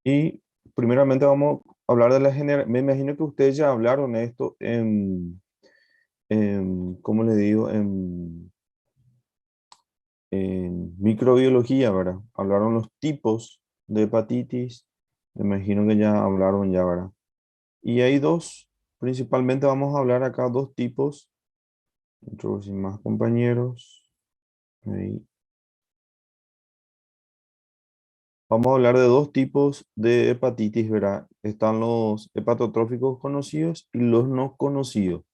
Y primeramente vamos a hablar de la generación. Me imagino que ustedes ya hablaron esto ¿cómo le digo? En microbiología, ¿verdad? Hablaron los tipos de hepatitis. Me imagino que ya hablaron ya, ¿verdad? Y hay dos, principalmente vamos a hablar acá dos tipos. Introducir más compañeros. Ahí. Vamos a hablar de dos tipos de hepatitis, ¿verdad? Están los hepatotróficos conocidos y los no conocidos.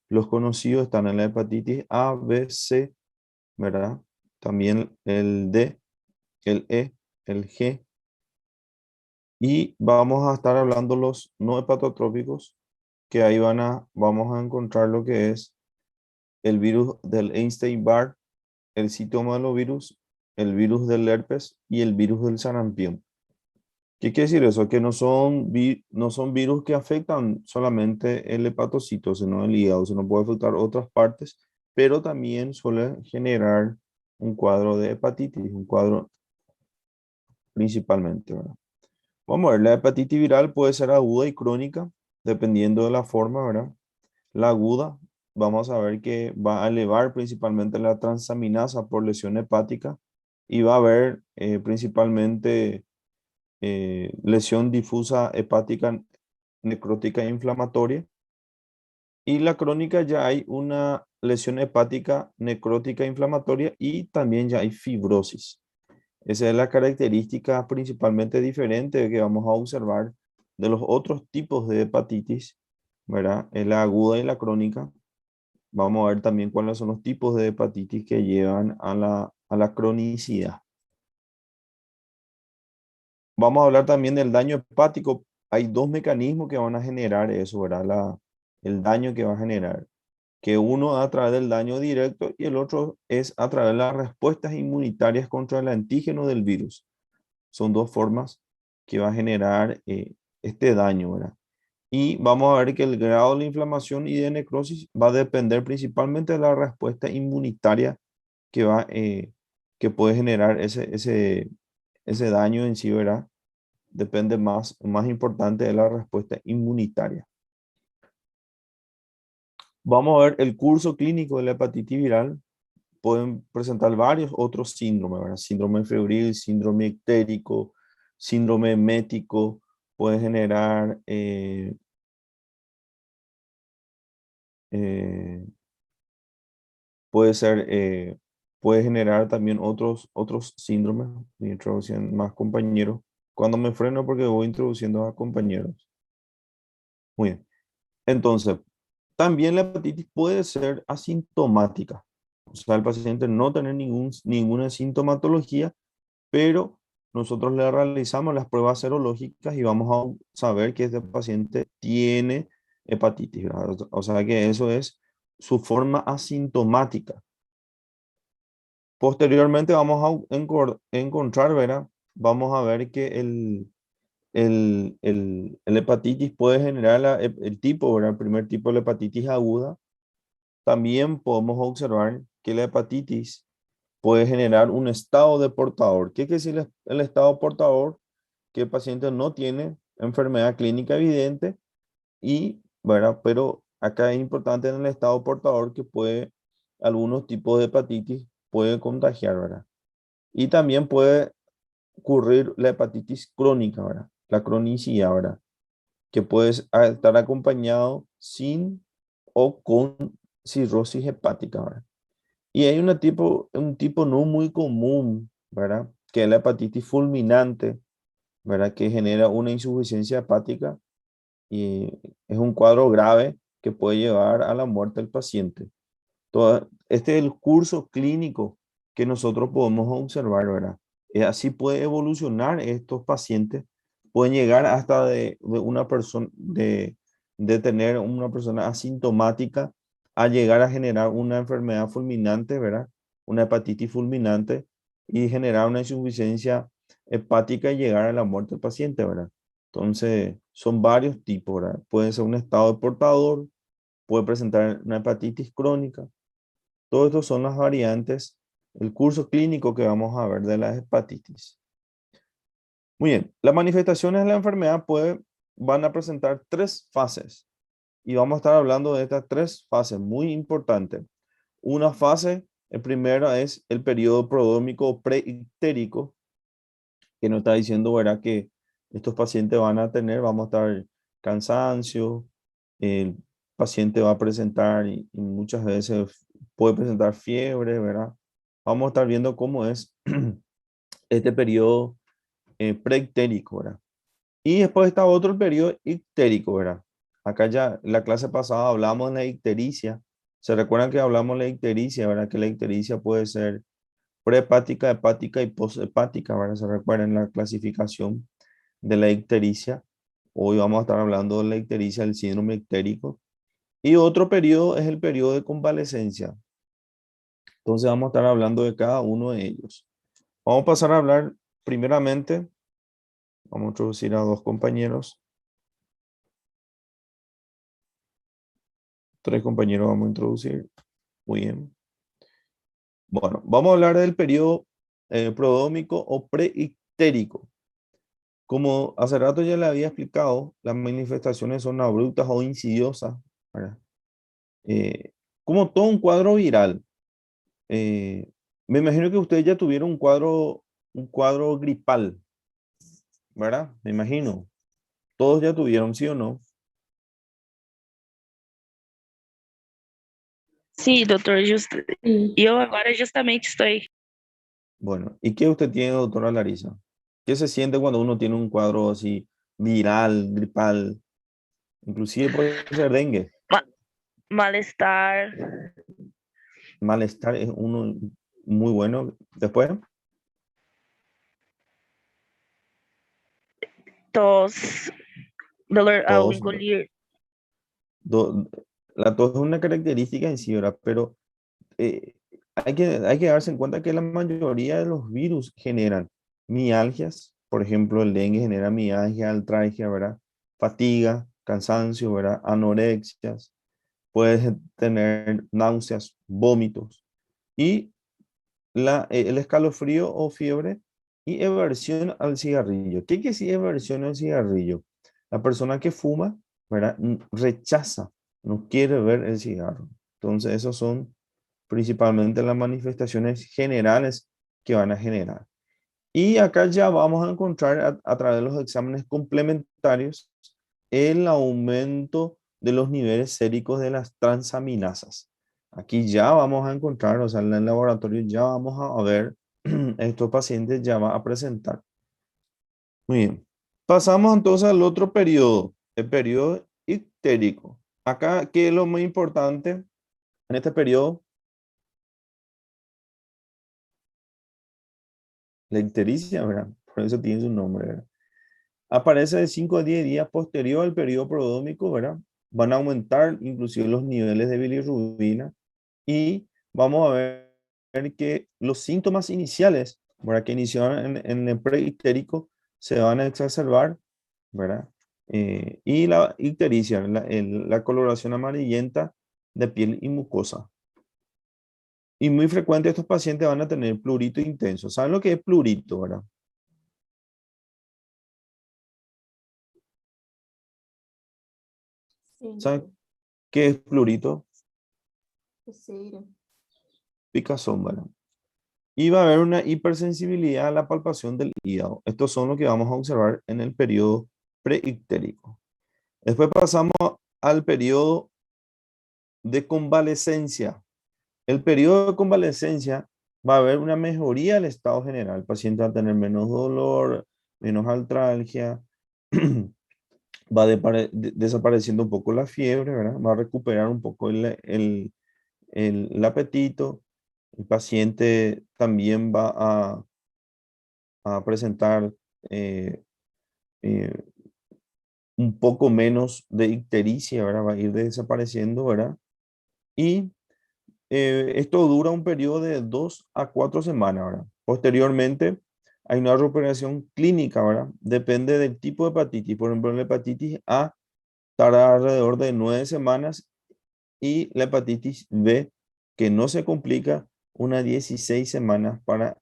Los conocidos están en la hepatitis A, B, C, ¿verdad? También el D, el E, el G. Y vamos a estar hablando los no hepatotrópicos, que ahí vamos a encontrar lo que es el virus del Epstein-Barr, el citomegalovirus, el virus del herpes y el virus del sarampión. ¿Qué quiere decir eso? Que no son virus que afectan solamente el hepatocito, sino el hígado, sino puede afectar otras partes, pero también suele generar un cuadro de hepatitis, un cuadro principalmente, ¿verdad? Vamos a ver, la hepatitis viral puede ser aguda y crónica, dependiendo de la forma, ¿verdad? La aguda, vamos a ver que va a elevar principalmente la transaminasa por lesión hepática y va a haber principalmente lesión difusa hepática necrótica e inflamatoria. Y la crónica ya hay una lesión hepática necrótica e inflamatoria y también ya hay fibrosis. Esa es la característica principalmente diferente que vamos a observar de los otros tipos de hepatitis, ¿verdad? En la aguda y la crónica. Vamos a ver también cuáles son los tipos de hepatitis que llevan a la cronicidad. Vamos a hablar también del daño hepático. Hay dos mecanismos que van a generar eso, ¿verdad? El daño que va a generar. Que uno a través del daño directo y el otro es a través de las respuestas inmunitarias contra el antígeno del virus. Son dos formas que va a generar este daño, ¿verdad? Y vamos a ver que el grado de la inflamación y de necrosis va a depender principalmente de la respuesta inmunitaria que que puede generar ese daño en sí, ¿verdad? Depende más importante de la respuesta inmunitaria. Vamos a ver el curso clínico de la hepatitis viral. Pueden presentar varios otros síndromes, ¿verdad? Síndrome febril, síndrome ictérico, síndrome mético, puede generar, eh, puede ser, puede generar también otros síndromes. Voy introduciendo más compañeros. Cuando me freno porque voy introduciendo a compañeros. Muy bien. Entonces, también la hepatitis puede ser asintomática. O sea, el paciente no tener ninguna sintomatología, pero nosotros le realizamos las pruebas serológicas y vamos a saber que este paciente tiene hepatitis, ¿verdad? O sea que eso es su forma asintomática. Posteriormente vamos a encontrar, ¿verdad? Vamos a ver que el hepatitis puede generar el tipo, ¿verdad? El primer tipo de la hepatitis aguda. También podemos observar que la hepatitis puede generar un estado de portador. ¿Qué quiere decir el estado portador? Que el paciente no tiene enfermedad clínica evidente y, ¿verdad? Pero acá es importante en el estado portador que algunos tipos de hepatitis puede contagiar, ¿verdad? Y también puede ocurrir la hepatitis crónica, ¿verdad? La cronicidad, ¿verdad? Que puede estar acompañado sin o con cirrosis hepática, ¿verdad? Y hay un tipo no muy común, ¿verdad? Que es la hepatitis fulminante, ¿verdad? Que genera una insuficiencia hepática y es un cuadro grave que puede llevar a la muerte del paciente. Este es el curso clínico que nosotros podemos observar, ¿verdad? Así puede evolucionar estos pacientes, pueden llegar hasta de una persona, de tener una persona asintomática a llegar a generar una enfermedad fulminante, ¿verdad? Una hepatitis fulminante y generar una insuficiencia hepática y llegar a la muerte del paciente, ¿verdad? Entonces, son varios tipos, ¿verdad? Puede ser un estado de portador, puede presentar una hepatitis crónica. Todos estos son las variantes, el curso clínico que vamos a ver de la hepatitis. Muy bien, las manifestaciones de la enfermedad van a presentar tres fases y vamos a estar hablando de estas tres fases muy importantes. Una fase, el primero es el periodo prodrómico preictérico, que nos está diciendo, ¿verdad? Que estos pacientes van a tener, vamos a estar cansancio, el paciente va a presentar y muchas veces puede presentar fiebre, ¿verdad? Vamos a estar viendo cómo es este periodo preictérico, ¿verdad? Y después está otro periodo ictérico, ¿verdad? Acá ya, la clase pasada hablamos de la ictericia. ¿Se recuerdan que hablamos de la ictericia, ¿verdad? Que la ictericia puede ser prehepática, hepática y posthepática, ¿verdad? ¿Se recuerdan la clasificación de la ictericia? Hoy vamos a estar hablando de la ictericia, del síndrome ictérico. Y otro periodo es el periodo de convalecencia. Entonces vamos a estar hablando de cada uno de ellos. Vamos a pasar a hablar primeramente, vamos a introducir a dos compañeros. Tres compañeros vamos a introducir. Muy bien. Bueno, vamos a hablar del periodo prodrómico o preictérico. Como hace rato ya le había explicado, las manifestaciones son abruptas o insidiosas, ¿verdad? Como todo un cuadro viral. Eh, Me imagino que ustedes ya tuvieron un cuadro gripal, ¿verdad? Me imagino. Todos ya tuvieron, ¿sí o no? Sim, doutor, Sí. eu agora justamente estou. Bueno, ¿y qué usted tiene, doctora Larisa? ¿Qué se siente cuando uno tiene un cuadro así viral, gripal? Inclusive puede ser dengue. Ma- Mal-estar, Malestar es uno muy bueno. Después, tos, dolor ao tos. engolir. do- la tos es una característica en sí, ¿verdad? Pero eh, hay que darse en cuenta que la mayoría de los virus generan mialgias. Por ejemplo, el dengue genera mialgia, altralgia, ¿verdad? Fatiga, cansancio, ¿verdad? Anorexias. Puedes tener náuseas, vómitos. Y el escalofrío o fiebre y aversión al cigarrillo. ¿Qué quiere decir aversión al cigarrillo? La persona que fuma, ¿verdad? Rechaza, no quiere ver el cigarro. Entonces, esos son principalmente las manifestaciones generales que van a generar. Y acá ya vamos a encontrar a través de los exámenes complementarios el aumento de los niveles séricos de las transaminasas. Aquí ya vamos a encontrar, o sea, en el laboratorio ya vamos a ver, estos pacientes ya van a presentar. Muy bien. Pasamos entonces al otro periodo, el periodo ictérico. Acá, ¿qué es lo muy importante en este periodo? La ictericia, ¿verdad? Por eso tiene su nombre, ¿verdad? Aparece de 5 a 10 días posterior al periodo prodrómico, ¿verdad? Van a aumentar inclusive los niveles de bilirrubina y vamos a ver que los síntomas iniciales, ¿verdad? Que iniciaron en el preictérico se van a exacerbar, ¿verdad? Y la ictericia, la coloración amarillenta de piel y mucosa. Y muy frecuente estos pacientes van a tener plurito intenso. ¿Saben lo que es plurito, verdad? Sí, ¿Saben qué es plurito? terceira. Picazón, ¿verdad? Y va a haber una hipersensibilidad a la palpación del hígado. Estos son los que vamos a observar en el periodo preictérico. Después pasamos al periodo de convalecencia. El periodo de convalecencia va a haber una mejoría del estado general. El paciente va a tener menos dolor, menos artralgia, va desapareciendo un poco la fiebre, ¿verdad? Va a recuperar un poco el apetito. El paciente también va a presentar eh, eh, un poco menos de ictericia, ¿verdad? Va a ir desapareciendo, ¿verdad? Y esto dura un periodo de 2 a 4 semanas, ¿verdad? Posteriormente, hay una recuperación clínica, ¿verdad? Depende del tipo de hepatitis. Por ejemplo, la hepatitis A tarda alrededor de 9 semanas y la hepatitis B, que no se complica, unas 16 semanas para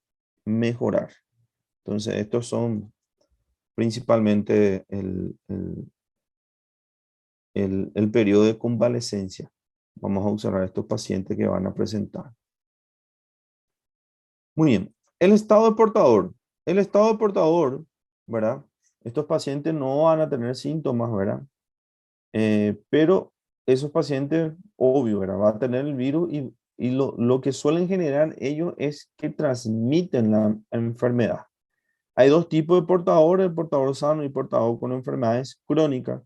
mejorar. Entonces, estos son principalmente el periodo de convalecencia. Vamos a observar estos pacientes que van a presentar. Muy bien. El estado de portador. El estado de portador, ¿verdad? Estos pacientes no van a tener síntomas, ¿verdad? Pero esos pacientes, obvio, ¿verdad? Va a tener el virus y lo que suelen generar ellos es que transmiten la enfermedad. Hay dos tipos de portadores, el portador sano y portador con enfermedades crónicas,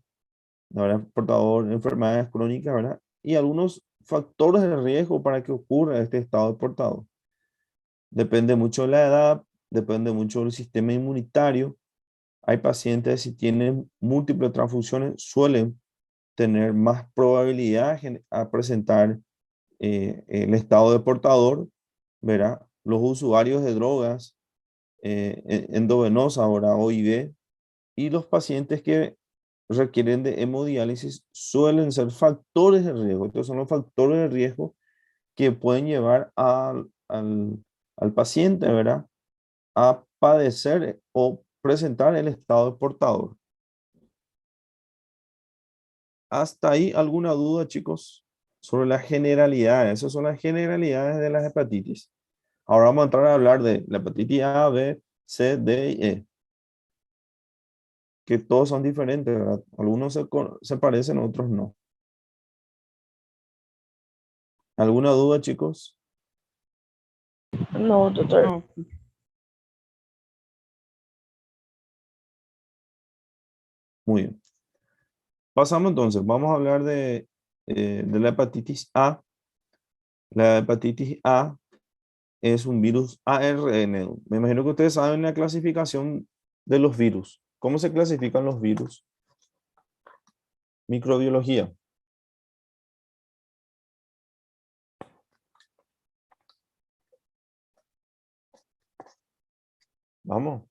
¿verdad? Portador de enfermedades crónicas, ¿verdad? Y algunos factores de riesgo para que ocurra este estado de portador. Depende mucho de la edad, depende mucho del sistema inmunitario. Hay pacientes si tienen múltiples transfusiones suelen tener más probabilidad a presentar el estado de portador, ¿verdad? Los usuarios de drogas endovenosas, ahora OIV, y los pacientes que requieren de hemodiálisis suelen ser factores de riesgo. Estos son los factores de riesgo que pueden llevar al paciente, ¿verdad? A padecer o presentar el estado de portador. ¿Hasta ahí alguna duda, chicos? Sobre las generalidades. Esas son las generalidades de las hepatitis. Ahora vamos a entrar a hablar de la hepatitis A, B, C, D y E. Que todos son diferentes, ¿verdad? Algunos se parecen, otros no. ¿Alguna duda, chicos? No, doctor. No, Muy bien. Pasamos entonces. Vamos a hablar de la hepatitis A. La hepatitis A es un virus ARN. Me imagino que ustedes saben la clasificación de los virus. ¿Cómo se clasifican los virus? Microbiología. Vamos.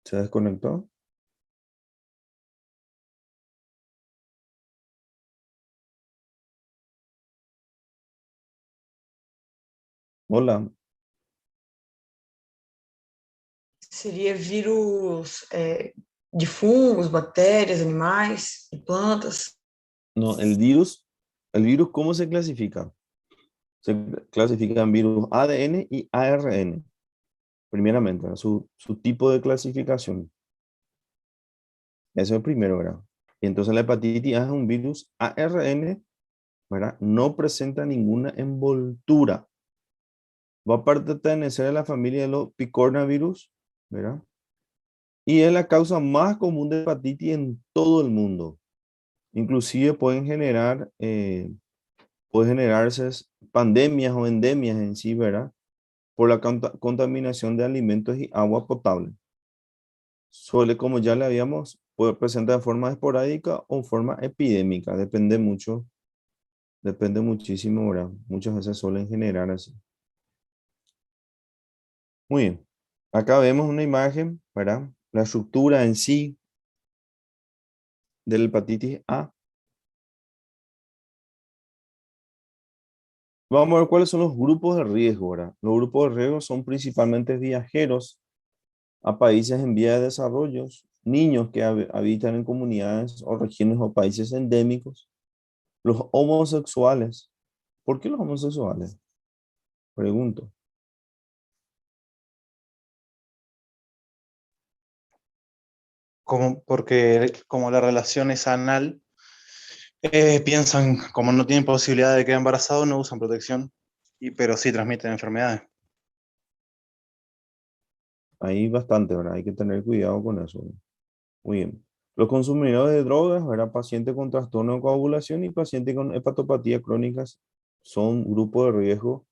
¿Se desconectó? Hola. Seria vírus de fungos, bactérias, animais, plantas. No, el virus, ¿cómo se clasifica? Se clasifican virus ADN y ARN, primeramente, ¿no? Su tipo de clasificación. Eso es el primero, ¿verdad? Y entonces la hepatitis A es un virus ARN, ¿verdad? No presenta ninguna envoltura. Va a pertenecer a la familia de los picornavirus, ¿verdad? Y es la causa más común de hepatitis en todo el mundo. Inclusive puede generarse pandemias o endemias en sí, ¿verdad? Por la contaminación de alimentos y agua potable. Suele, como ya le habíamos, puede presentar de forma esporádica o en forma epidémica. Depende muchísimo, ¿verdad? Muchas veces suelen generar así. Muy bien. Acá vemos una imagen, ¿verdad? La estructura en sí de la hepatitis A. Vamos a ver cuáles son los grupos de riesgo, ¿verdad? Los grupos de riesgo son principalmente viajeros a países en vía de desarrollo, niños que habitan en comunidades o regiones o países endémicos, los homosexuales. ¿Por qué los homosexuales? Pregunto. porque como la relación es anal, piensan, como no tienen posibilidad de quedar embarazados, no usan protección, pero sí transmiten enfermedades. Ahí bastante, ¿verdad? Hay que tener cuidado con eso, ¿verdad? Muy bien. Los consumidores de drogas, ¿verdad? Pacientes con trastorno de coagulación y pacientes con hepatopatía crónicas son grupos de riesgo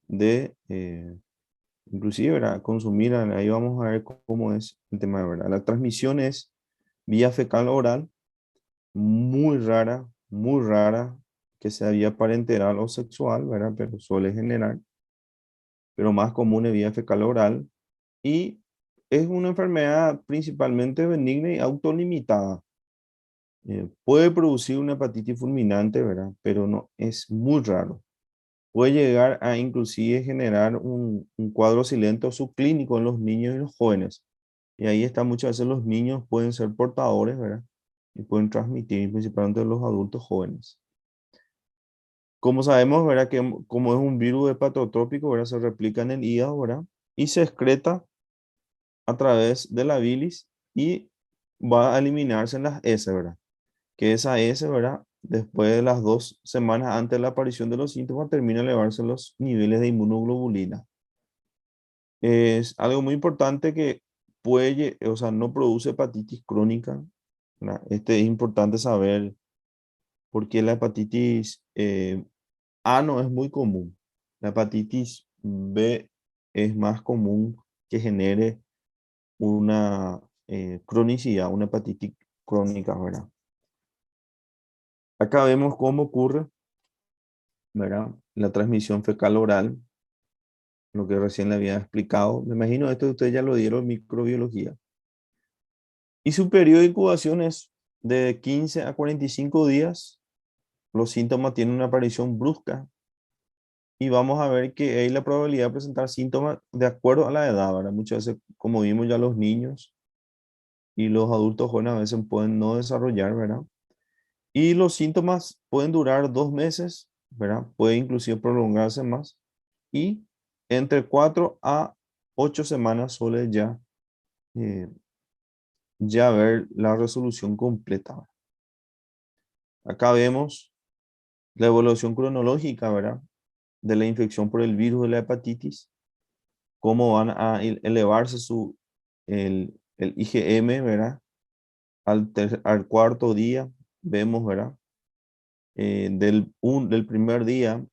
de, inclusive, ¿verdad? Consumir, ahí vamos a ver cómo es el tema, de ¿verdad? La transmisión es vía fecal oral, muy rara, que sea vía parenteral o sexual, ¿verdad? Pero suele generar, pero más común es vía fecal oral y es una enfermedad principalmente benigna y autolimitada. Puede producir una hepatitis fulminante, ¿verdad? Pero no, es muy raro. puede llegar a inclusive generar un cuadro silento subclínico en los niños y los jóvenes. Y ahí está, muchas veces los niños pueden ser portadores, ¿verdad? Y pueden transmitir, principalmente los adultos jóvenes. Como sabemos, ¿verdad? Que como es un virus hepatotrópico, ¿verdad? Se replica en el hígado, ¿verdad? Y se excreta a través de la bilis y va a eliminarse en las heces, ¿verdad? Que esa heces, ¿verdad? Después de las 2 semanas antes de la aparición de los síntomas, termina a elevarse los niveles de inmunoglobulina. Es algo muy importante que puede, o sea, no produce hepatitis crónica, ¿verdad? Este es importante saber porque la hepatitis A no es muy común. La hepatitis B es más común que genere una cronicidad, una hepatitis crónica, ¿verdad? Acá vemos cómo ocurre, ¿verdad? La transmisión fecal oral, lo que recién le había explicado. Me imagino esto ustedes ya lo dieron en microbiología. Y su periodo de incubación es de 15 a 45 días. Los síntomas tienen una aparición brusca y vamos a ver que hay la probabilidad de presentar síntomas de acuerdo a la edad, ¿verdad? Muchas veces, como vimos ya los niños y los adultos jóvenes a veces pueden no desarrollar, ¿verdad? Y los síntomas pueden durar 2 meses, ¿verdad? Puede inclusive prolongarse más y entre 4 a 8 semanas suele eh, ya ver la resolución completa, ¿verdad? Acá vemos la evolución cronológica, ¿verdad? De la infección por el virus de la hepatitis, cómo van a elevarse el IgM, ¿verdad? Al cuarto día, vemos, ¿verdad? Del primer día,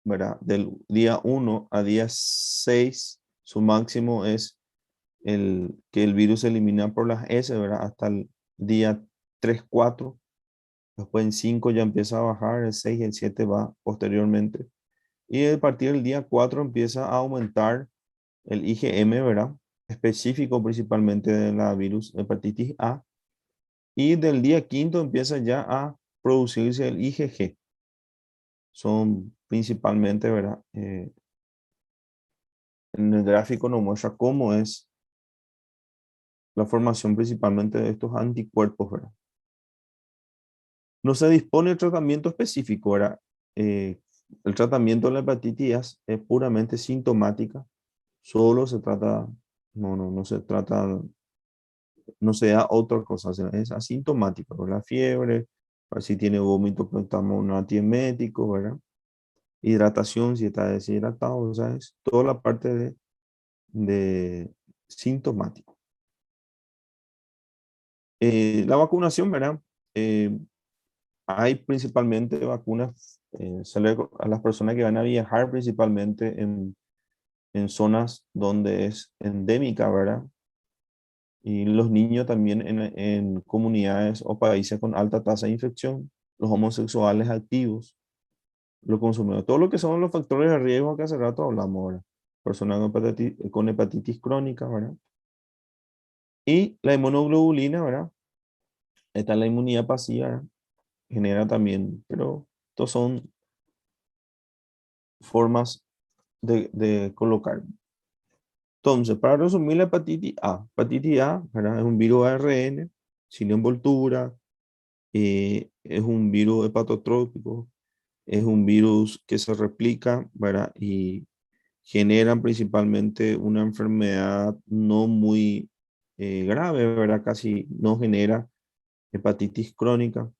¿verdad? Del día 1 a día 6, su máximo es que el virus se elimina por las S, ¿verdad? Hasta el día 3 4. Después en 5 ya empieza a bajar, el 6 y el 7 va posteriormente. Y a partir del día 4 empieza a aumentar el IgM, ¿verdad? Específico principalmente de la virus hepatitis A. Y del día quinto empieza ya a producirse el IgG. Son principalmente, ¿verdad? En el gráfico nos muestra cómo es la formación principalmente de estos anticuerpos, ¿verdad? No se dispone de tratamiento específico, ¿verdad? El tratamiento de la hepatitis es puramente sintomática. Solo se trata, no se trata, no se da otra cosa, o sea, es asintomática, por la fiebre, para si tiene vómito, pues estamos un antiemético, ¿verdad? Hidratación, si está deshidratado, o sea, es toda la parte de sintomático. La vacunación, ¿verdad? Hay principalmente vacunas a las personas que van a viajar principalmente en zonas donde es endémica, ¿verdad? Y los niños también en comunidades o países con alta tasa de infección, los homosexuales activos, los consumidores, todo lo que son los factores de riesgo que hace rato hablamos ahora. Personas con hepatitis crónica, ¿verdad? Y la inmunoglobulina, ¿verdad? Está la inmunidad pasiva, ¿verdad? Genera también, pero estos son formas de colocar. Entonces, para resumir la hepatitis A, ¿verdad? Es un virus ARN, sin envoltura, es un virus hepatotrópico, es un virus que se replica, ¿verdad? Y generan principalmente una enfermedad no muy grave, ¿verdad? Casi no genera hepatitis crónica,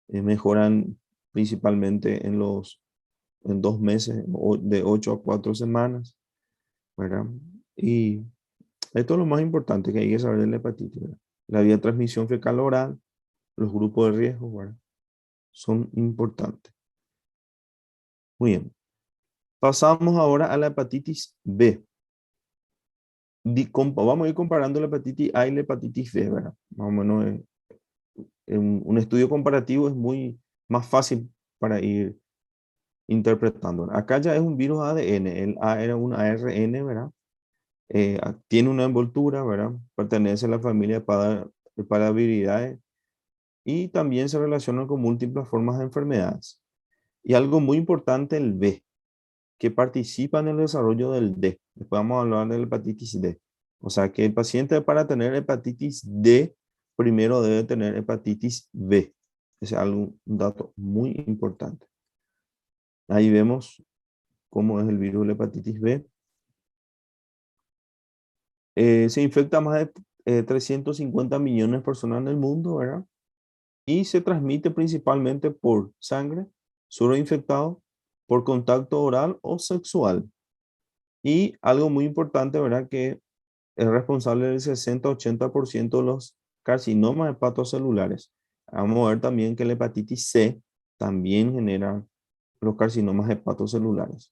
mejoran principalmente en 2 meses, de 8 a 4 semanas, ¿verdad? Y esto es lo más importante que hay que saber de la hepatitis, ¿verdad? La vía de transmisión fecal oral, los grupos de riesgo, ¿verdad? Son importantes. Muy bien. Pasamos ahora a la hepatitis B. Vamos a ir comparando la hepatitis A y la hepatitis B, ¿verdad? Más o menos un estudio comparativo es muy más fácil para ir interpretando. Acá ya es un virus ADN, el A era un ARN, ¿verdad? Tiene una envoltura, ¿verdad? Pertenece a la familia de Paraviridae y también se relaciona con múltiples formas de enfermedades. Y algo muy importante, el B, que participa en el desarrollo del D. Después vamos a hablar de la hepatitis D. O sea que el paciente para tener hepatitis D, primero debe tener hepatitis B. Ese es algo, un dato muy importante. Ahí vemos cómo es el virus de la hepatitis B. Se infecta más de 350 millones de personas en el mundo, ¿verdad? Y se transmite principalmente por sangre, suero infectado, por contacto oral o sexual. Y algo muy importante, ¿verdad? Que es responsable del 60-80% de los carcinomas hepatocelulares. Vamos a ver también que la hepatitis C también genera los carcinomas hepatocelulares.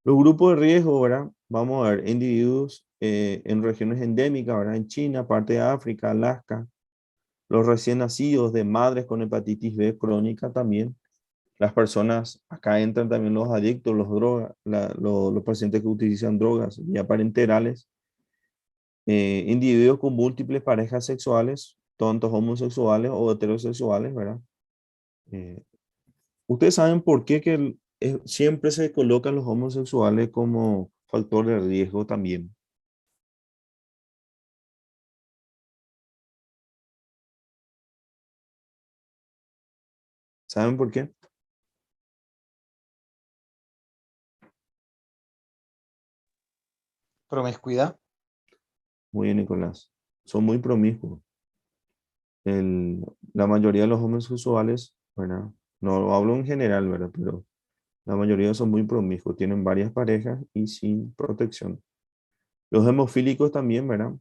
Los grupos de riesgo, ¿verdad? Vamos a ver individuos en regiones endémicas, ¿verdad? En China, parte de África, Alaska. Los recién nacidos de madres con hepatitis B crónica también. Las personas, acá entran también los adictos, los pacientes que utilizan drogas ya parenterales. Individuos con múltiples parejas sexuales, tanto homosexuales o heterosexuales, ¿verdad? Eh, ¿Ustedes saben por qué siempre se colocan los homosexuales como factor de riesgo también? ¿Saben por qué? Promiscuidad. Muy bien, Nicolás. Son muy promiscuos. La mayoría de los homosexuales, ¿verdad? No hablo en general, ¿verdad? Pero la mayoría son muy promiscuos, tienen varias parejas y sin protección. Los hemofílicos también, ¿verdad?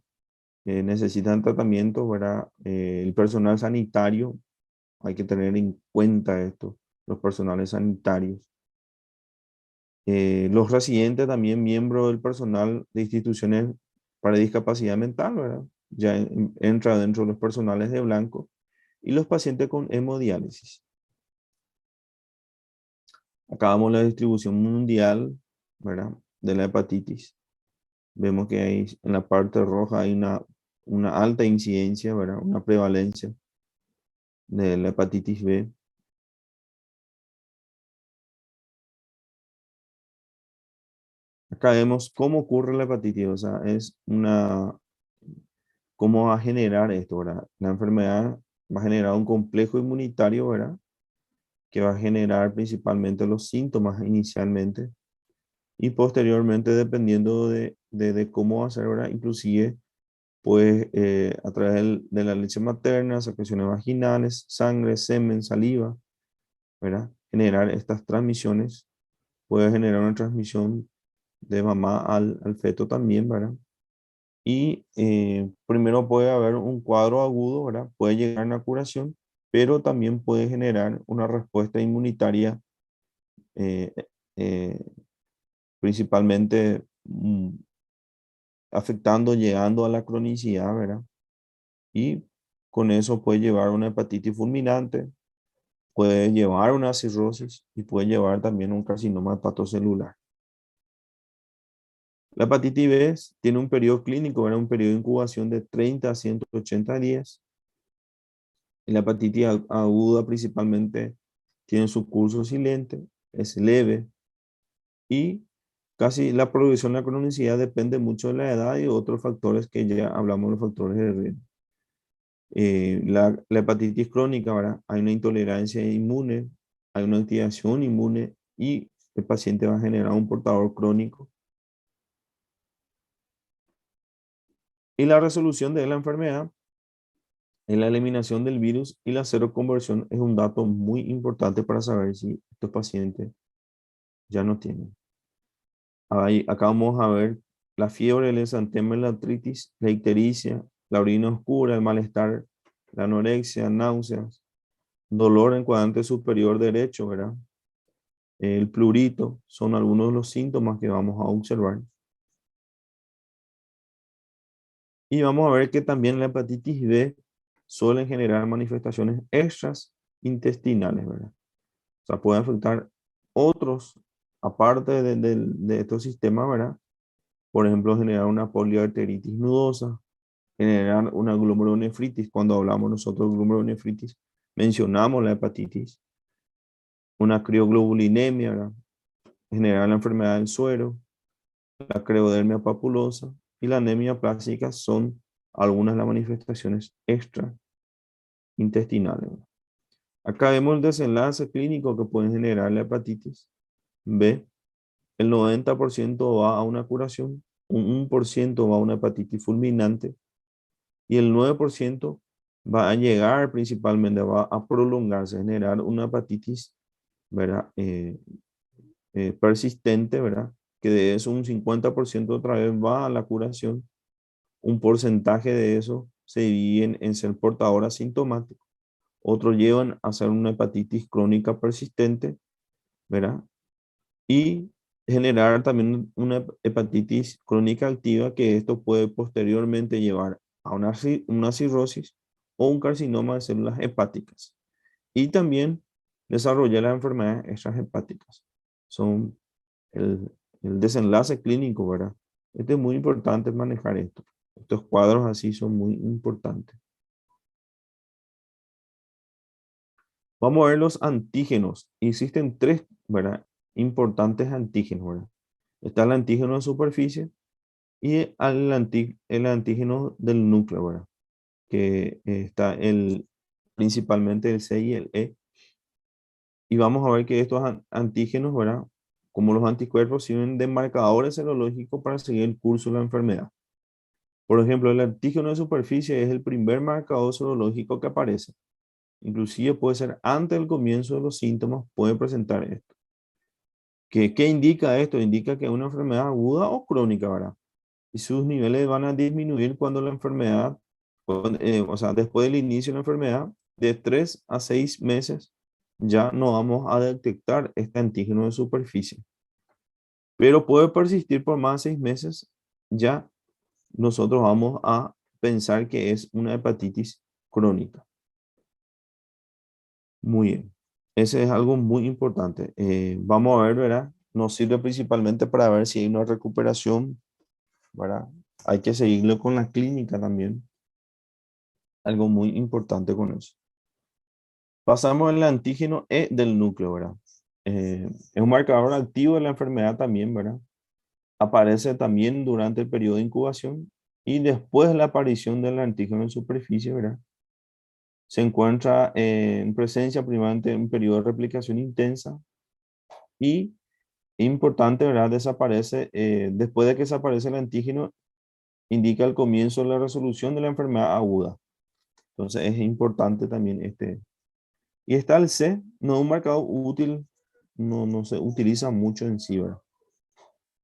Necesitan tratamiento, ¿verdad? El personal sanitario, hay que tener en cuenta esto, los personales sanitarios. Los residentes también, miembros del personal de instituciones para discapacidad mental, ¿verdad? Ya entra dentro de los personales de blanco y los pacientes con hemodiálisis. Acá vemos la distribución mundial, ¿verdad? De la hepatitis. Vemos que hay, en la parte roja hay una alta incidencia, ¿verdad? Una prevalencia de la hepatitis B. Acá vemos cómo ocurre la hepatitis, o sea, cómo va a generar esto, ¿verdad? La enfermedad va a generar un complejo inmunitario, ¿verdad? Que va a generar principalmente los síntomas inicialmente y posteriormente, dependiendo de cómo va a ser, ¿verdad? Inclusive, pues, a través de la leche materna, secreciones vaginales, sangre, semen, saliva, ¿verdad? Generar estas transmisiones, puede generar una transmisión de mamá al feto también, ¿verdad? Y primero puede haber un cuadro agudo, ¿verdad? Puede llegar a una curación, pero también puede generar una respuesta inmunitaria, eh, eh, principalmente afectando, llegando a la cronicidad, ¿verdad? Y con eso puede llevar a una hepatitis fulminante, puede llevar a una cirrosis y puede llevar también a un carcinoma hepatocelular. La hepatitis B tiene un periodo clínico, ¿verdad? Un periodo de incubación de 30 a 180 días. La hepatitis aguda principalmente tiene su curso silente, es leve y casi la progresión de la cronicidad depende mucho de la edad y otros factores que ya hablamos, los factores de riesgo. La hepatitis crónica, ¿verdad? Hay una intolerancia inmune, hay una activación inmune y el paciente va a generar un portador crónico. Y la resolución de la enfermedad en la eliminación del virus y la seroconversión es un dato muy importante para saber si estos pacientes ya no tienen. Ahí, acá vamos a ver la fiebre, el exantema, la artritis, la ictericia, la orina oscura, el malestar, la anorexia, náuseas, dolor en cuadrante superior derecho, ¿verdad? El plurito son algunos de los síntomas que vamos a observar. Y vamos a ver que también la hepatitis B suele generar manifestaciones extras intestinales, ¿verdad? O sea, puede afectar otros, aparte de estos sistemas, ¿verdad? Por ejemplo, generar una poliarteritis nudosa, generar una glomerulonefritis. Cuando hablamos nosotros de glomerulonefritis, mencionamos la hepatitis. una crioglobulinemia, ¿verdad? Generar la enfermedad del suero, la creodermia papulosa y la anemia plástica son algunas de las manifestaciones extraintestinales. Acá vemos el desenlace clínico que puede generar la hepatitis B. El 90% va a una curación, un 1% va a una hepatitis fulminante y el 9% va a llegar principalmente, va a prolongarse, generar una hepatitis, ¿verdad? Persistente, ¿verdad? Que de eso un 50% otra vez va a la curación. Un porcentaje de eso se divide en ser portador asintomático. Otros llevan a ser una hepatitis crónica persistente, ¿verdad? Y generar también una hepatitis crónica activa, que esto puede posteriormente llevar a una cirrosis o un carcinoma de células hepáticas. Y también desarrollar las enfermedades extrahepáticas. Son el, el desenlace clínico, ¿verdad? Esto es muy importante manejar esto. Estos cuadros así son muy importantes. Vamos a ver los antígenos. Existen tres, ¿verdad? Importantes antígenos, ¿verdad? Está el antígeno de superficie y el antígeno del núcleo, ¿verdad? Que está principalmente el C y el E. Y vamos a ver que estos antígenos, ¿verdad? Como los anticuerpos, sirven de marcadores serológicos para seguir el curso de la enfermedad. Por ejemplo, el antígeno de superficie es el primer marcador serológico que aparece. Inclusive puede ser antes del comienzo de los síntomas, puede presentar esto. ¿Qué indica esto? Indica que es una enfermedad aguda o crónica, ¿verdad? Y sus niveles van a disminuir cuando la enfermedad, o sea, después del inicio de la enfermedad, de 3 a 6 meses, ya no vamos a detectar este antígeno de superficie. Pero puede persistir por más de 6 meses, ya nosotros vamos a pensar que es una hepatitis crónica. Muy bien. Ese es algo muy importante. Vamos a ver, ¿verdad? Nos sirve principalmente para ver si hay una recuperación, ¿verdad? Hay que seguirlo con la clínica también. Algo muy importante con eso. Pasamos al antígeno E del núcleo, ¿verdad? Es un marcador activo de la enfermedad también, ¿verdad? Aparece también durante el periodo de incubación y después de la aparición del antígeno en superficie, ¿verdad? Se encuentra en presencia primeramente en un periodo de replicación intensa y importante, ¿verdad? Desaparece, después de que desaparece el antígeno, indica el comienzo de la resolución de la enfermedad aguda. Entonces es importante también este. Y está el C, no es un marcador útil, no se utiliza mucho en sí, ¿verdad?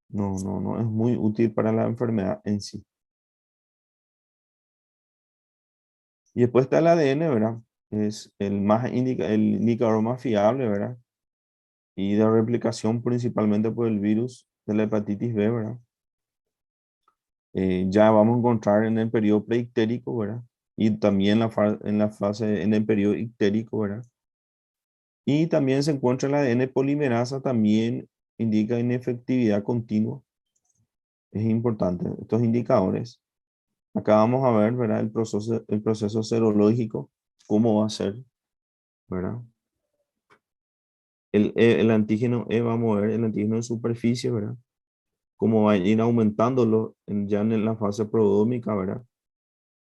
No es muy útil para la enfermedad en sí. Y después está el ADN, ¿verdad? Es el indicador más fiable, ¿verdad? Y de replicación principalmente por el virus de la hepatitis B, ¿verdad? Ya vamos a encontrar en el periodo preictérico, ¿verdad? Y también en la fase, en el periodo ictérico, ¿verdad? Y también se encuentra el ADN polimerasa, también indica inefectividad continua. Es importante estos indicadores. Acá vamos a ver, ¿verdad? El proceso serológico, cómo va a ser, ¿verdad? El antígeno E, vamos a ver el antígeno de superficie, ¿verdad? Cómo va a ir aumentándolo ya en la fase prodrómica, ¿verdad?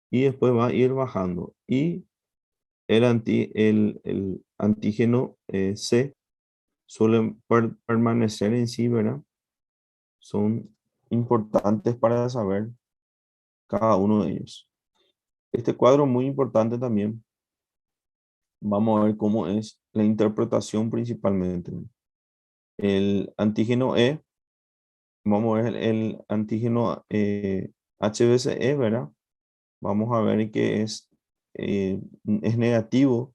Y después va a ir bajando. Y el antígeno C suele permanecer en sí, ¿verdad? Son importantes para saber cada uno de ellos. Este cuadro es muy importante también. Vamos a ver cómo es la interpretación principalmente. El antígeno E, vamos a ver el antígeno HBsAg, ¿verdad? Vamos a ver que es negativo,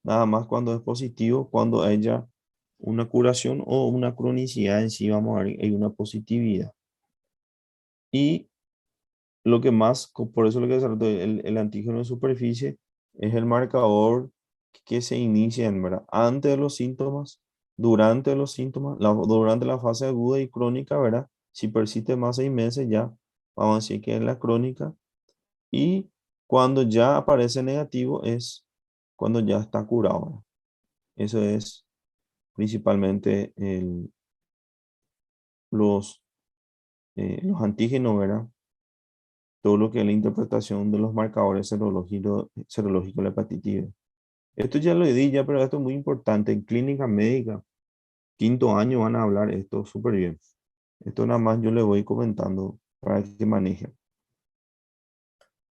nada más cuando es positivo, cuando haya una curación o una cronicidad en sí, vamos a ver, hay una positividad. Y lo que más, por eso lo que desarrolló el antígeno de superficie es el marcador que se inicia, ¿verdad? Antes de los síntomas, durante los síntomas, durante la fase aguda y crónica, ¿verdad? Si persiste más de 6 meses, ya vamos a decir que es la crónica. Y cuando ya aparece negativo es cuando ya está curado, ¿verdad? Eso es principalmente los antígenos, ¿verdad? Todo lo que es la interpretación de los marcadores serológicos de la hepatitis B. Esto ya lo di ya, pero esto es muy importante. En clínica médica, 5º año van a hablar esto súper bien. Esto nada más yo le voy comentando para que maneje.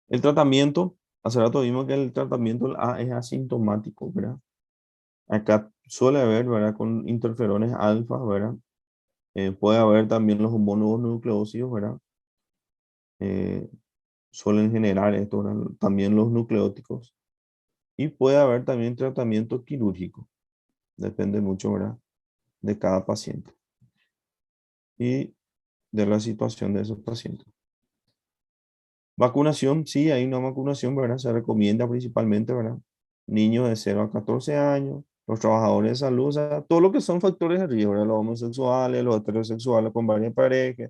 El tratamiento, hace rato vimos que el tratamiento es asintomático, ¿verdad? Acá suele haber, ¿verdad? Con interferones alfa, ¿verdad? Puede haber también los mononucleósidos, ¿verdad? Suelen generar esto, ¿verdad? También los nucleóticos. Y puede haber también tratamiento quirúrgico. Depende mucho, ¿verdad? De cada paciente. Y de la situación de esos pacientes. Vacunación, sí, hay una vacunación, ¿verdad? Se recomienda principalmente, ¿verdad? Niños de 0 a 14 años, los trabajadores de salud, o sea, todo lo que son factores de riesgo, ¿verdad? Los homosexuales, los heterosexuales con varias parejas,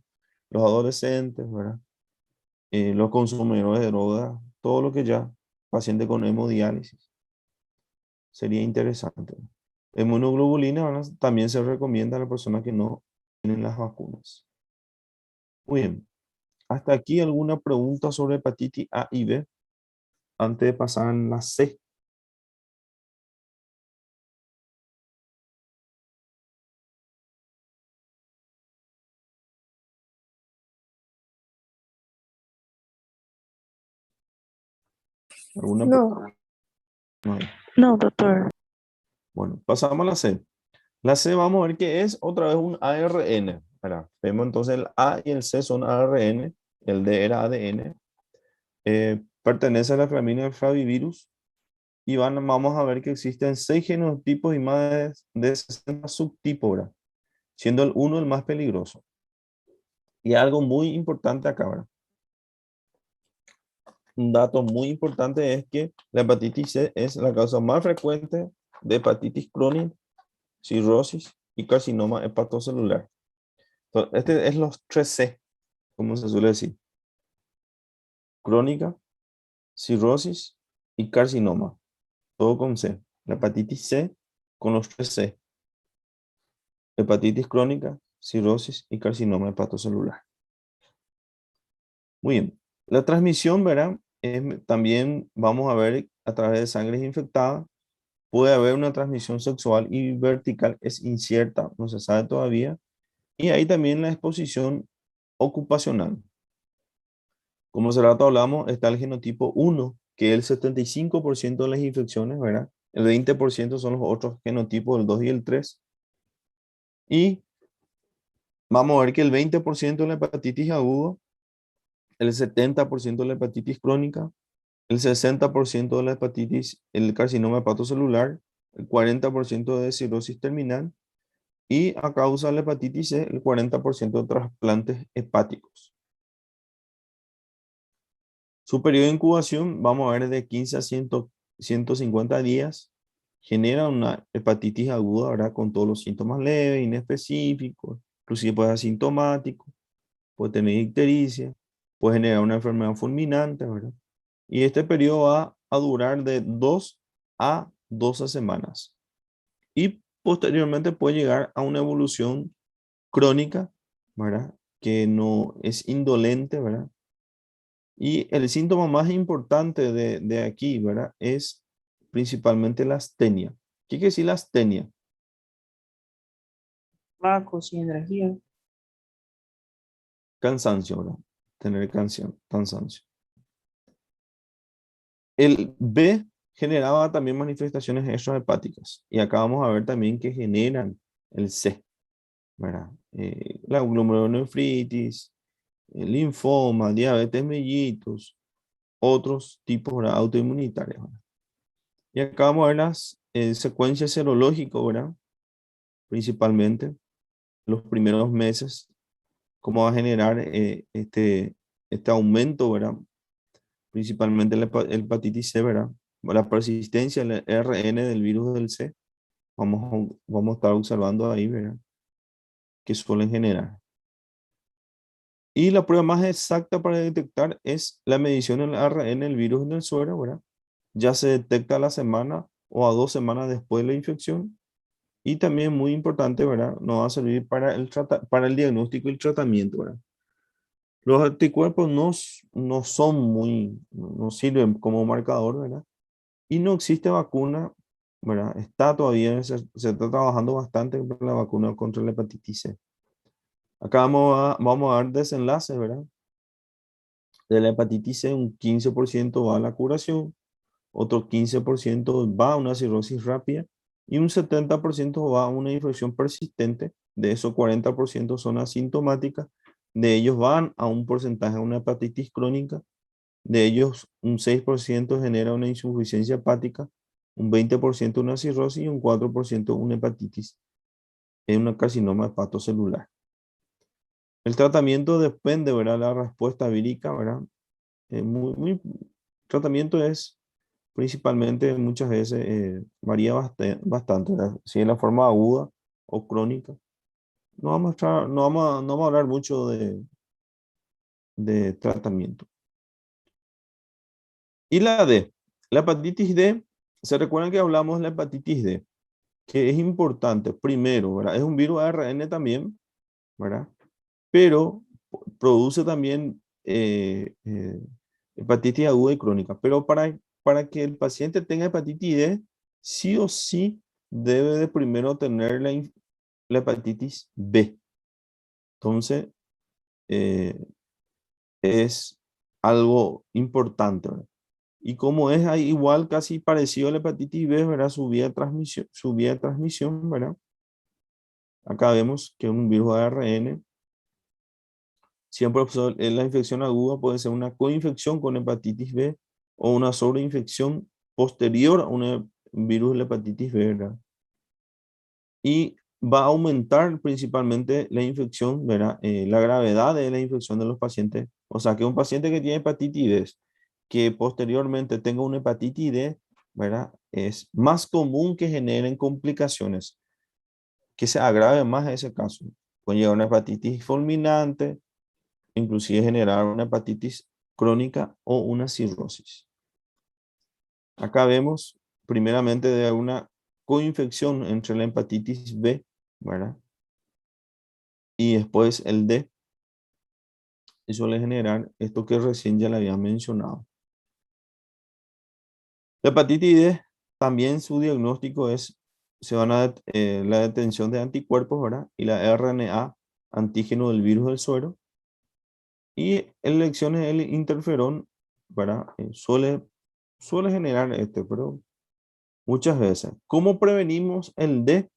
los adolescentes, ¿verdad? Los consumidores de drogas, todo lo que ya, pacientes con hemodiálisis. Sería interesante. Inmunoglobulina, ¿verdad? También se recomienda a las personas que no tienen las vacunas. Muy bien. Hasta aquí alguna pregunta sobre hepatitis A y B antes de pasar a la C. ¿Alguna No. pregunta? No hay. No, doctor. Bueno, pasamos a la C. La C vamos a ver que es otra vez un ARN. ¿Verdad? Vemos entonces el A y el C son ARN, el D era ADN. Pertenece a la familia Flavivirus y vamos a ver que existen 6 genotipos y más de 60 subtipos, ¿verdad? Siendo el 1 el más peligroso. Y algo muy importante acá, ¿verdad? Un dato muy importante es que la hepatitis C es la causa más frecuente de hepatitis crónica, cirrosis y carcinoma hepatocelular. Entonces, este es los 3C, como se suele decir. Crónica, cirrosis y carcinoma. Todo con C. La hepatitis C con los 3C. Hepatitis crónica, cirrosis y carcinoma hepatocelular. Muy bien. La transmisión, ¿verdad? También vamos a ver a través de sangre infectada. Puede haber una transmisión sexual y vertical, es incierta, no se sabe todavía. Y hay también la exposición ocupacional. Como hace rato hablamos, está el genotipo 1, que es el 75% de las infecciones, ¿verdad? El 20% son los otros genotipos, el 2 y el 3. Y vamos a ver que el 20% de la hepatitis aguda, el 70% de la hepatitis crónica, el 60% de la hepatitis, el carcinoma hepatocelular, el 40% de cirrosis terminal y a causa de la hepatitis C, el 40% de trasplantes hepáticos. Su periodo de incubación, vamos a ver, de 15 a 150 días. Genera una hepatitis aguda, ¿verdad? Con todos los síntomas leves, inespecíficos, inclusive puede ser asintomático, puede tener ictericia, puede generar una enfermedad fulminante, ¿verdad? Y este periodo va a durar de 2 a 12 semanas. Y posteriormente puede llegar a una evolución crónica, ¿verdad? Que no es indolente, ¿verdad? Y el síntoma más importante de aquí, ¿verdad? Es principalmente la astenia. ¿Qué quiere decir la astenia? Flaco, sin energía. Cansancio, ¿verdad? Tener cansancio. El B generaba también manifestaciones extrahepáticas. Y acá vamos a ver también que generan el C, ¿verdad? La glomerulonefritis, el linfoma, diabetes mellitus, otros tipos, ¿verdad? Autoinmunitarios, ¿verdad? Y acá vamos a ver las secuencias serológicas, ¿verdad? Principalmente los primeros meses, cómo va a generar este aumento, ¿verdad? Principalmente la hepatitis C, ¿verdad? La persistencia del RN del virus del C, vamos a estar observando ahí, ¿verdad? Que suelen generar. Y la prueba más exacta para detectar es la medición del ARN del virus en el suero, ¿verdad? Ya se detecta a la semana o a 2 semanas después de la infección. Y también muy importante, ¿verdad? Nos va a servir para para el diagnóstico y el tratamiento, ¿verdad? Los anticuerpos no son no sirven como marcador, ¿verdad? Y no existe vacuna, ¿verdad? Se está trabajando bastante con la vacuna contra la hepatitis C. Acá vamos a dar desenlaces, ¿verdad? De la hepatitis C, un 15% va a la curación, otro 15% va a una cirrosis rápida y un 70% va a una infección persistente. De esos 40% son asintomáticas. De ellos van a un porcentaje de una hepatitis crónica. De ellos, un 6% genera una insuficiencia hepática, un 20% una cirrosis y un 4% una hepatitis en una carcinoma hepatocelular. El tratamiento depende, ¿verdad? La respuesta vírica, ¿verdad? Tratamiento es principalmente muchas veces varía bastante, ¿verdad? Si es la forma aguda o crónica. No vamos a hablar mucho de tratamiento. Y la D, la hepatitis D, ¿se recuerdan que hablamos de la hepatitis D? Que es importante, primero, ¿verdad? Es un virus ARN también, ¿verdad? Pero produce también hepatitis aguda y crónica. Pero para que el paciente tenga hepatitis D, sí o sí debe de primero tener la hepatitis B. Entonces, es algo importante, ¿verdad? Y como es ahí igual, casi parecido a la hepatitis B, ¿verdad? Su vía de transmisión, ¿verdad? Acá vemos que un virus ARN, siempre la infección aguda puede ser una coinfección con hepatitis B o una sobreinfección posterior a un virus de la hepatitis B, ¿verdad? Y va a aumentar principalmente la infección, ¿verdad? La gravedad de la infección de los pacientes. O sea, que un paciente que tiene hepatitis B, que posteriormente tenga una hepatitis D, ¿verdad? Es más común que generen complicaciones, que se agrave más ese caso. Puede llegar a una hepatitis fulminante, inclusive generar una hepatitis crónica o una cirrosis. Acá vemos primeramente de una coinfección entre la hepatitis B, ¿verdad? Y después el D, y suele generar esto que recién ya le había mencionado. La hepatitis D, también su diagnóstico la detención de anticuerpos, ¿verdad? Y la RNA, antígeno del virus del suero. Y elecciones del interferón, ¿verdad? Suele generar pero muchas veces. ¿Cómo prevenimos el D?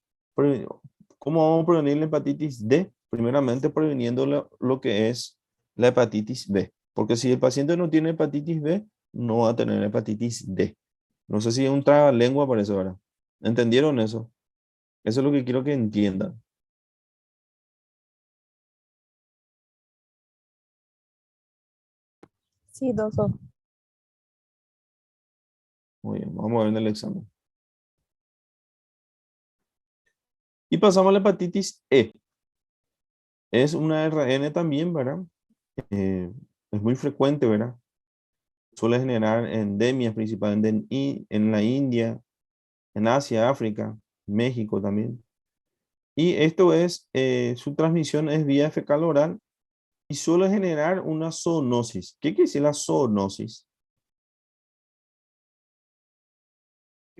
¿Cómo vamos a prevenir la hepatitis D? Primeramente preveniendo lo que es la hepatitis B. Porque si el paciente no tiene hepatitis B, no va a tener hepatitis D. No sé si es un trabalengua por eso, ¿verdad? ¿Entendieron eso? Eso es lo que quiero que entiendan. Sí, doctor. Muy bien, vamos a ver en el examen. Y pasamos a la hepatitis E. Es una RN también, ¿verdad? Es muy frecuente, ¿verdad? Suele generar endemias principalmente en la India, en Asia, África, México también. Y su transmisión es vía fecal oral y suele generar una zoonosis. ¿Qué quiere decir la zoonosis?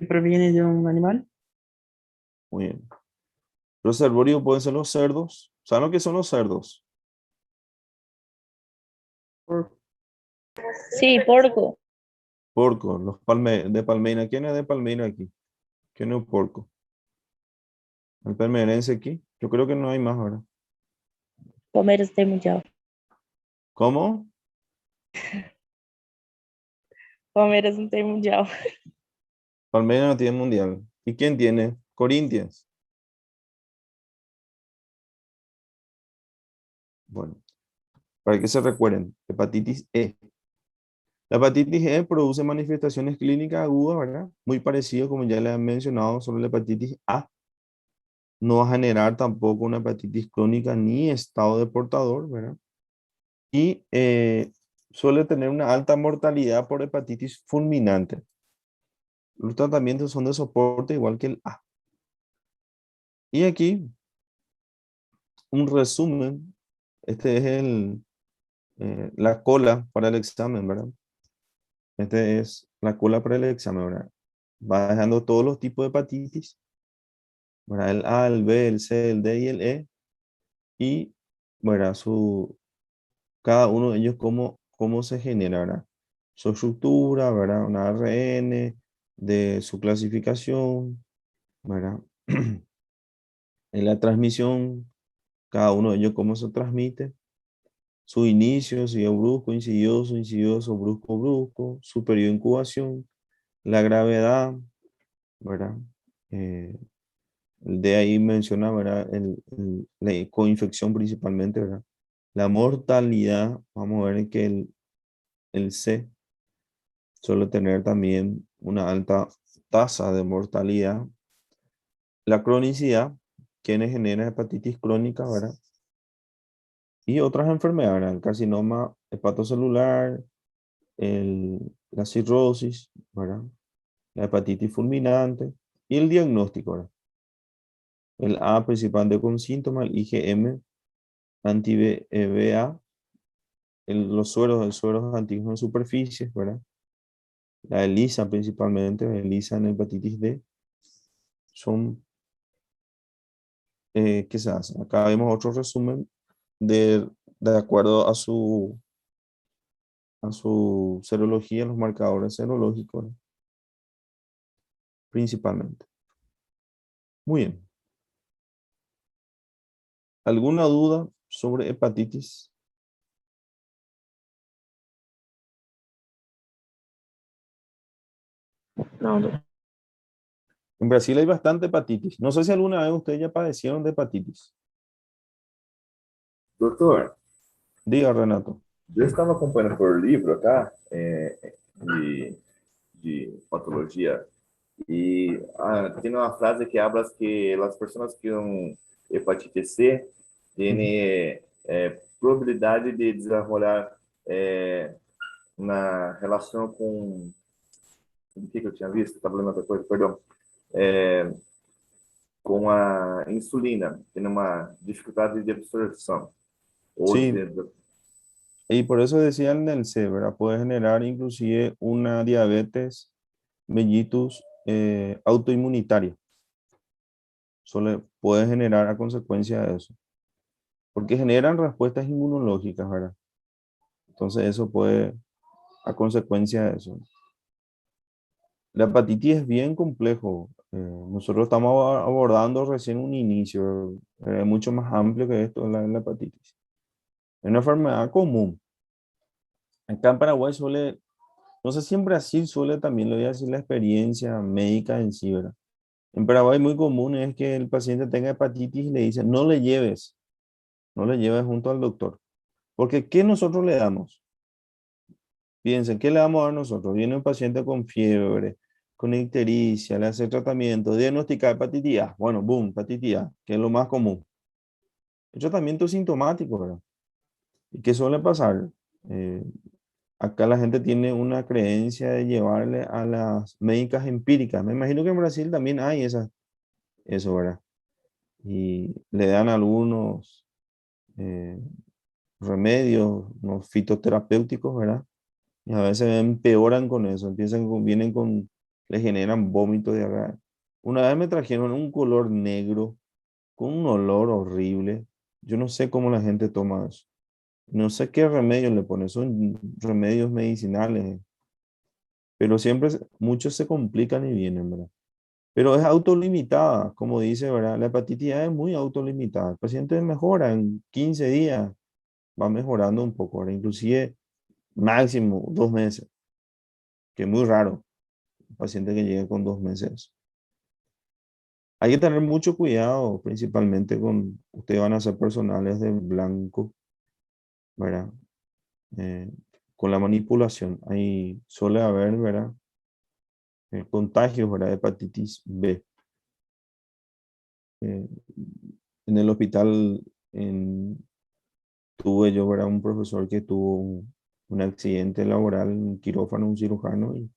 ¿Proviene de un animal? Muy bien. Los herbívoros pueden ser los cerdos. ¿Saben lo que son los cerdos? Sí, porco. Porco, de Palmera. ¿Quién es de Palmera aquí? ¿Quién es un porco? ¿El palmeirense aquí? Yo creo que no hay más ahora. Palmeiras tem mundial. ¿Cómo? Palmeiras não tem mundial. Palmeiras no tiene mundial. ¿Y quién tiene? Corinthians. Bueno, para que se recuerden, hepatitis E. La hepatitis E produce manifestaciones clínicas agudas, ¿verdad? Muy parecido, como ya les he mencionado, sobre la hepatitis A. No va a generar tampoco una hepatitis crónica ni estado de portador, ¿verdad? Y suele tener una alta mortalidad por hepatitis fulminante. Los tratamientos son de soporte igual que el A. Y aquí, un resumen. Este es la cola para el examen, ¿verdad? Este es la cola para el examen, ¿verdad? Va dejando todos los tipos de hepatitis, ¿verdad? El A, el B, el C, el D y el E. Y, ¿verdad? Cada uno de ellos cómo se genera, ¿verdad? Su estructura, ¿verdad? Un ARN, de su clasificación, ¿verdad? En la transmisión, cada uno de ellos cómo se transmite, su inicio, si es brusco, insidioso, brusco, brusco, su periodo de incubación, la gravedad, ¿verdad? Eh, de ahí menciona, ¿verdad? La coinfección principalmente, ¿verdad? La mortalidad, vamos a ver que el C suele tener también una alta tasa de mortalidad. La cronicidad, quienes generan hepatitis crónica, ¿verdad? Y otras enfermedades, ¿verdad? El carcinoma hepatocelular, la cirrosis, ¿verdad? La hepatitis fulminante y el diagnóstico, ¿verdad? El A principalmente con síntomas, el IgM, anti-BA, los sueros antígenos en superficie, ¿verdad? La ELISA principalmente, ELISA en hepatitis D, son, ¿qué se hace? Acá vemos otro resumen de acuerdo a su serología, los marcadores serológicos, ¿no? Principalmente. Muy bien. ¿Alguna duda sobre hepatitis? No, no. En Brasil hay bastante hepatitis. No sé si alguna vez ustedes ya padecieron de hepatitis. Doutor, Diga, Renato. eu estava acompanhando por livro, tá? De patologia. Y tiene una frase que habla que las personas que tienen hepatitis C tienen probabilidad de desarrollar una relación con... O que eu tinha visto? Estava lembrando outra coisa, perdão. Com a insulina, tem uma dificuldade de absorção. Ou Sí, y por eso decía en el C, ¿verdad? Puede generar inclusive una diabetes mellitus autoinmunitaria. Puede generar a consecuencia de eso. Porque generan respuestas inmunológicas, ¿verdad? Entonces eso puede, a consecuencia de eso. La hepatitis es bien complejo. Nosotros estamos abordando recién un inicio, mucho más amplio que esto, la hepatitis. Es una enfermedad común. Acá en Paraguay suele, no sé si en Brasil suele también, le voy a decir la experiencia médica en sí, ¿verdad? En Paraguay muy común es que el paciente tenga hepatitis y le dicen, no le lleves junto al doctor. Porque ¿qué nosotros le damos? Piensen, ¿qué le vamos a dar nosotros? Viene un paciente con fiebre, con ictericia, le hace tratamiento, diagnostica hepatitis A. Bueno, boom, hepatitis A, que es lo más común. El tratamiento sintomático, ¿verdad? ¿Y qué suele pasar? Eh, Acá la gente tiene una creencia de llevarle a las médicas empíricas. Me imagino que en Brasil también hay eso, ¿verdad? Y le dan algunos eh, remedios, unos fitoterapéuticos, ¿verdad? Y a veces empeoran con eso, le generan vómitos de diarrea. Una vez me trajeron un color negro con un olor horrible. Yo no sé cómo la gente toma eso. No sé qué remedios le ponen, son remedios medicinales, pero siempre muchos se complican y vienen, ¿verdad? Pero es autolimitada, como dice, ¿verdad? La hepatitis A es muy autolimitada. El paciente mejora en 15 días, va mejorando un poco, ¿verdad? Inclusive máximo 2 meses, que es muy raro. Un paciente que llegue con 2 meses. Hay que tener mucho cuidado, principalmente ustedes van a ser personales de blanco, ¿verdad? Eh, con la manipulación. Ahí suele haber, ¿verdad? Contagios, ¿verdad? De hepatitis B. Eh, en el hospital tuve yo, ¿verdad? Un profesor que tuvo un accidente laboral en quirófano, un cirujano, y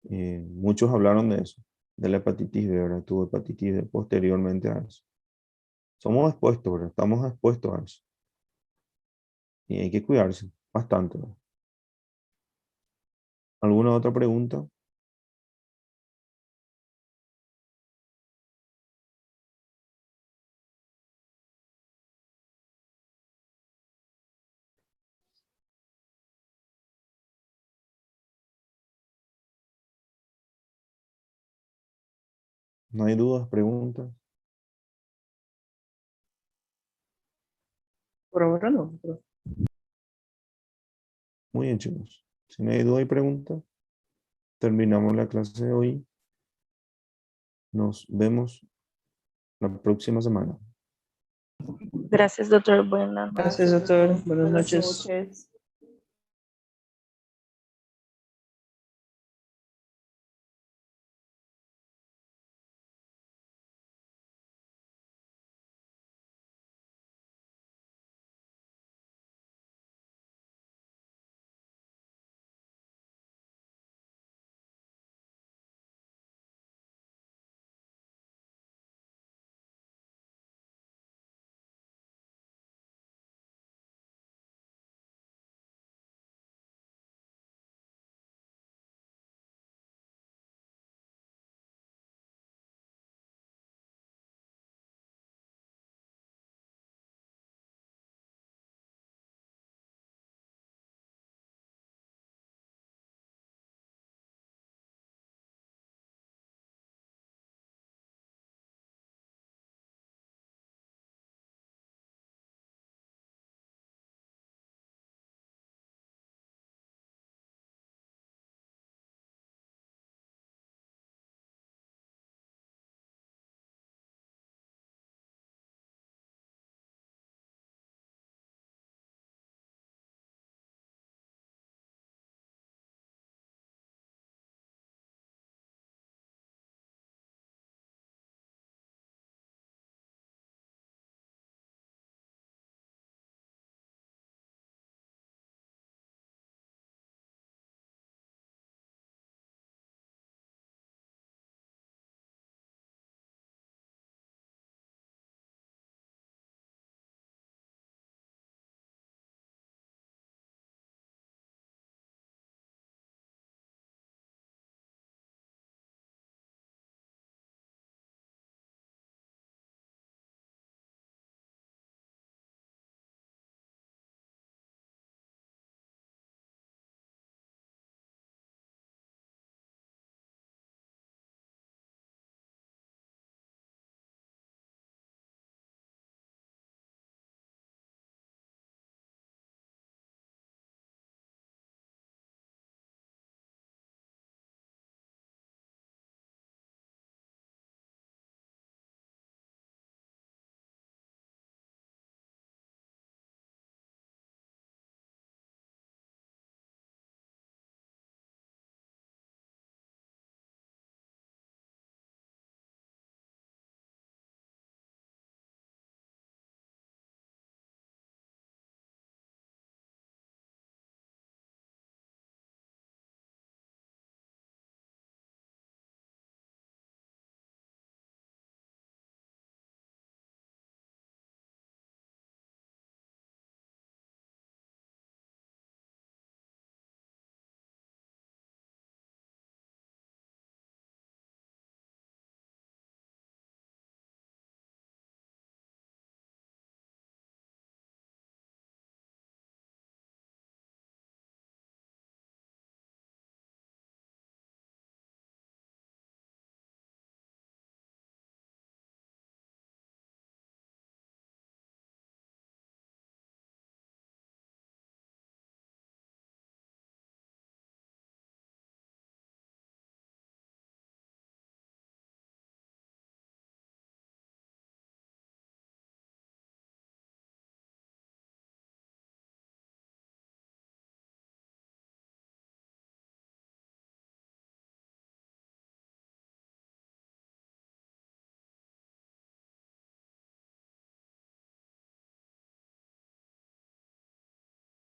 muchos hablaron de eso. de la hepatitis B, ¿verdad? Tuvo hepatitis B posteriormente a eso. Somos expuestos, ¿verdad? Estamos expuestos a eso. Y hay que cuidarse bastante, ¿verdad? ¿Alguna otra pregunta? ¿No hay dudas, preguntas? Por ahora no. Pero Muy bien, chicos. Si no hay duda y preguntas, terminamos la clase de hoy. Nos vemos la próxima semana. Gracias, doctor. Buenas noches. gracias, doctor. Buenas Buenas noches. noches.